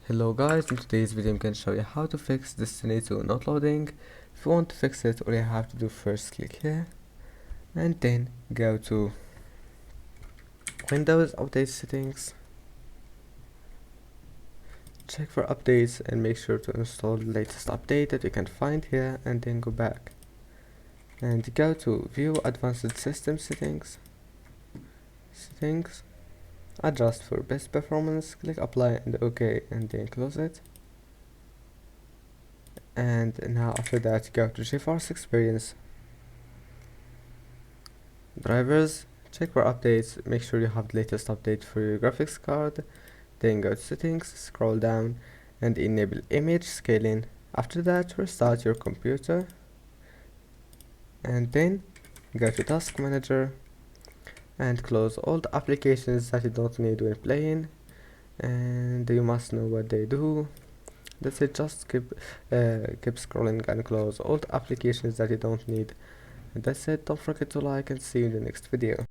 Hello guys, in today's video I'm going to show you how to fix Destiny 2 not loading. If you want to fix it, all you have to do first click here and then go to Windows Update Settings, check for updates and make sure to install the latest update that you can find here, and then go back and go to View Advanced System Settings, adjust for best performance, click apply and OK and then close it. And now after that go to GeForce Experience, drivers, check for updates, make sure you have the latest update for your graphics card, then go to settings, scroll down and enable image scaling. After that restart your computer and then go to task manager and close all the applications that you don't need when playing, and you must know what they do. That's it, just keep scrolling and close all the applications that you don't need. And that's it, don't forget to like and see you in the next video.